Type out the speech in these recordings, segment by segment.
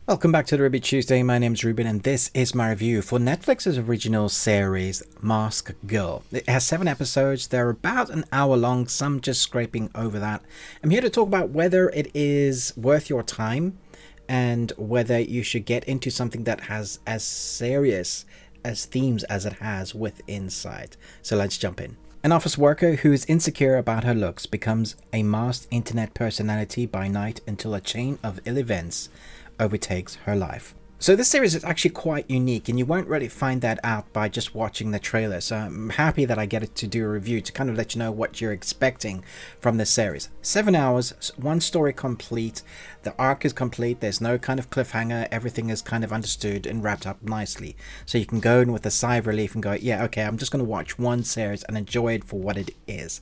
Welcome back to the Ruby Tuesday. My name's Ruben and this is my review for Netflix's original series, Mask Girl. It has 7 episodes, they're about an hour long, some just scraping over that. I'm here to talk about whether it is worth your time and whether you should get into something that has as serious as themes as it has with Inside. So let's jump in. An office worker who is insecure about her looks becomes a masked internet personality by night until a chain of ill events overtakes her life. So this series is actually quite unique and you won't really find that out by just watching the trailer. So I'm happy that I get to do a review to kind of let you know what you're expecting from this series. 7 hours, one story complete, the arc is complete, there's no kind of cliffhanger, everything is kind of understood and wrapped up nicely. So you can go in with a sigh of relief and go, yeah, okay, I'm just going to watch one series and enjoy it for what it is.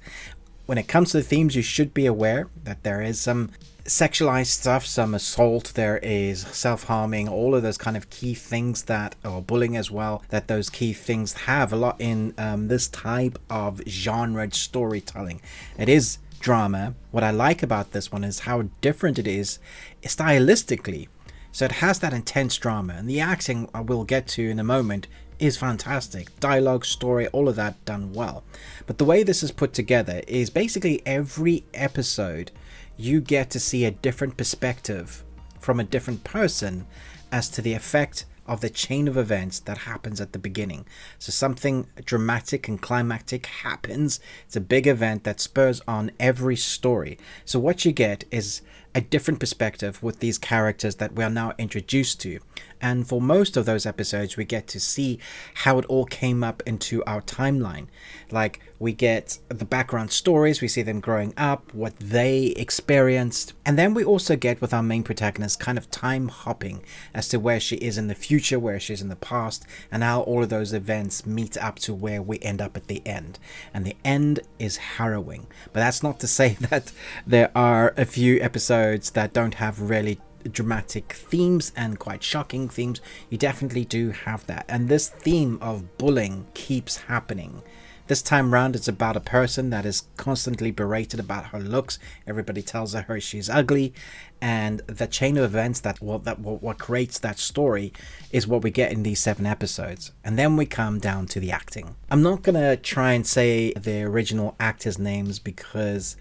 When it comes to the themes, you should be aware that there is some sexualized stuff, some assault, there is self-harming, all of those kind of key things that, or bullying as well, that those key things have a lot in this type of genre storytelling. It is drama. What I like about this one is how different it is stylistically. So it has that intense drama, and the acting I will get to in a moment is fantastic. Dialogue, story, all of that done well. But the way this is put together is basically every episode you get to see a different perspective from a different person as to the effect of the chain of events that happens at the beginning. So something dramatic and climactic happens. It's a big event that spurs on every story. So what you get is a different perspective with these characters that we are now introduced to. And for most of those episodes, we get to see how it all came up into our timeline. Like, we get the background stories, we see them growing up, what they experienced. And then we also get with our main protagonist kind of time hopping as to where she is in the future, where she is in the past, and how all of those events meet up to where we end up at the end. And the end is harrowing. But that's not to say that there are a few episodes that don't have really dramatic themes and quite shocking themes. You definitely do have that, and this theme of bullying keeps happening. This time round, it's about a person that is constantly berated about her looks. Everybody tells her she's ugly, and the chain of events what creates that story is what we get in these 7 episodes. And then we come down to the acting. I'm not gonna try and say the original actors' names because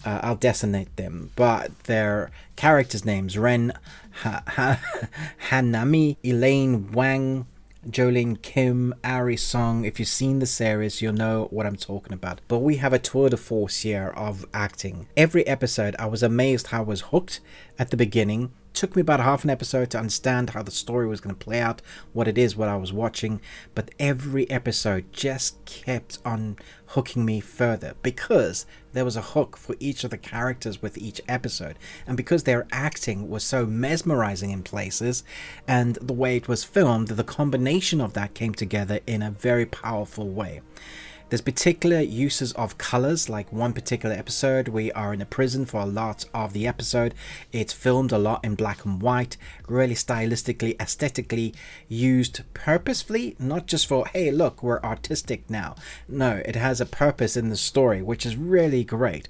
I'll designate them, but their characters' names: Ren Hanami, Elaine Wang, Jolene Kim, Ari Song. If you've seen the series, you'll know what I'm talking about. But we have a tour de force here of acting. Every episode, I was amazed how I was hooked at the beginning. Took me about half an episode to understand how the story was going to play out, what I was watching, but every episode just kept on hooking me further because there was a hook for each of the characters with each episode, and because their acting was so mesmerizing in places and the way it was filmed, the combination of that came together in a very powerful way. There's particular uses of colors, like one particular episode, we are in a prison for a lot of the episode. It's filmed a lot in black and white, really stylistically, aesthetically used purposefully, not just for, hey, look, we're artistic now. No, it has a purpose in the story, which is really great.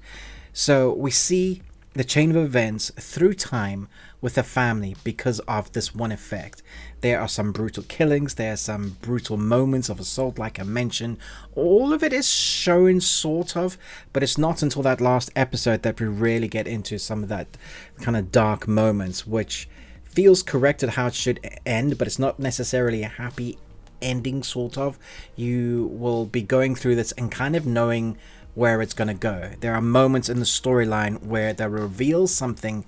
So we see the chain of events through time with a family because of this one effect. There are some brutal killings, there are some brutal moments of assault, like I mentioned. All of it is shown sort of, but it's not until that last episode that we really get into some of that kind of dark moments, which feels correct at how it should end, but it's not necessarily a happy ending sort of. You will be going through this and kind of knowing where it's going to go. There are moments in the storyline where they reveal something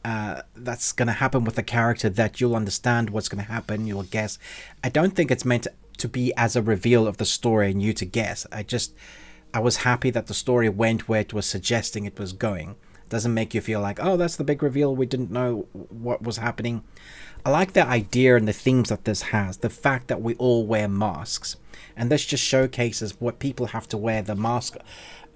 that's going to happen with the character that you'll understand what's going to happen, you'll guess. I don't think it's meant to be as a reveal of the story and you to guess. I was happy that the story went where it was suggesting it was going. It doesn't make you feel like, oh, that's the big reveal, we didn't know what was happening. I like the idea and the themes that this has, the fact that we all wear masks, and this just showcases what people have to wear the mask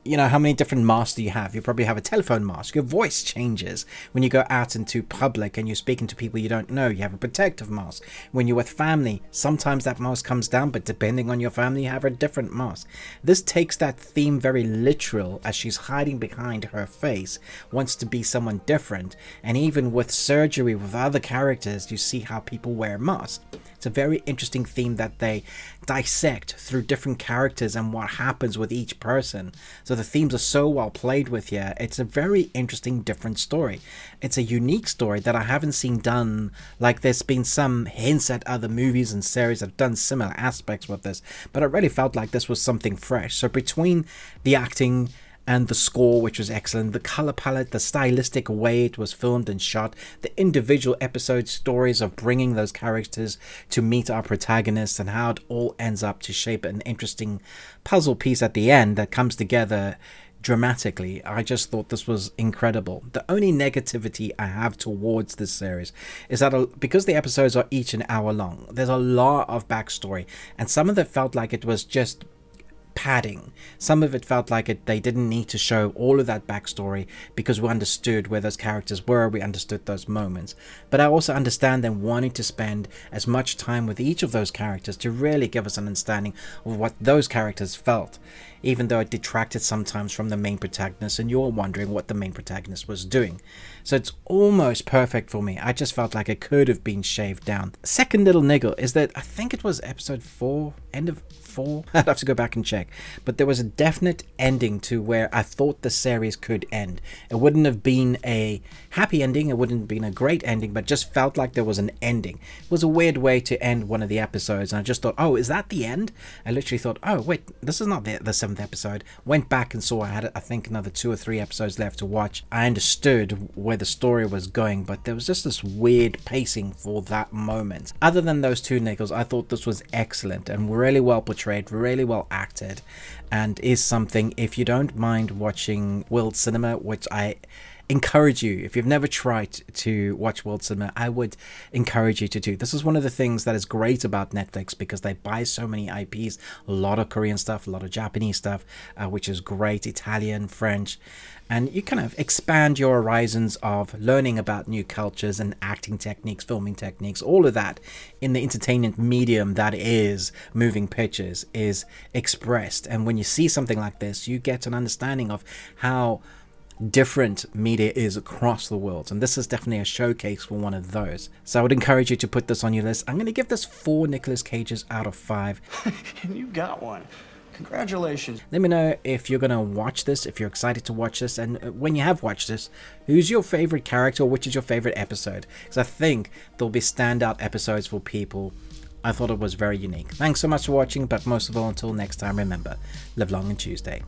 you know, how many different masks do you have? You probably have a telephone mask. Your voice changes when you go out into public and you're speaking to people you don't know. You have a protective mask. When you're with family, sometimes that mask comes down, but depending on your family, you have a different mask. This takes that theme very literal, as she's hiding behind her face, wants to be someone different. And even with surgery with other characters, you see how people wear masks. It's a very interesting theme that they dissect through different characters and what happens with each person. So the themes are so well played with here. It's a very interesting, different story. It's a unique story that I haven't seen done. Like, there's been some hints at other movies and series that have done similar aspects with this, but I really felt like this was something fresh. So between the acting and the score, which was excellent, the color palette, the stylistic way it was filmed and shot, the individual episode stories of bringing those characters to meet our protagonists, and how it all ends up to shape an interesting puzzle piece at the end that comes together dramatically. I just thought this was incredible. The only negativity I have towards this series is that because the episodes are each an hour long, there's a lot of backstory, and some of it felt like it was just padding. Some of it felt like they didn't need to show all of that backstory, because we understood where those characters were, we understood those moments. But I also understand them wanting to spend as much time with each of those characters to really give us an understanding of what those characters felt, even though it detracted sometimes from the main protagonist and you're wondering what the main protagonist was doing. So it's almost perfect for me. I just felt like it could have been shaved down. Second little niggle is that I think it was episode 4, end of 4. I'd have to go back and check. But there was a definite ending to where I thought the series could end. It wouldn't have been a happy ending, it wouldn't have been a great ending, but just felt like there was an ending. It was a weird way to end one of the episodes, and I just thought, oh, is that the end? I literally thought, oh wait, this is not the 7th episode. Went back and saw I had, I think, another 2 or 3 episodes left to watch. I understood where the story was going, but there was just this weird pacing for that moment. Other than those 2 niggles, I thought this was excellent and really well portrayed, really well acted, and is something, if you don't mind watching world cinema, which I encourage you, if you've never tried to watch world cinema, I would encourage you to do. This is one of the things that is great about Netflix, because they buy so many IPs, a lot of Korean stuff, a lot of Japanese stuff, which is great, Italian, French, and you kind of expand your horizons of learning about new cultures and acting techniques, filming techniques, all of that in the entertainment medium that is moving pictures is expressed. And when you see something like this, you get an understanding of how different media is across the world, and this is definitely a showcase for one of those. So I would encourage you to put this on your list. I'm going to give this 4 Nicolas Cages out of 5. You got one. Congratulations. Let me know if you're going to watch this, if you're excited to watch this, and when you have watched this, who's your favorite character, or which is your favorite episode? Because I think there'll be standout episodes for people. I thought it was very unique. Thanks so much for watching, but most of all, until next time, remember, live long and Tuesday.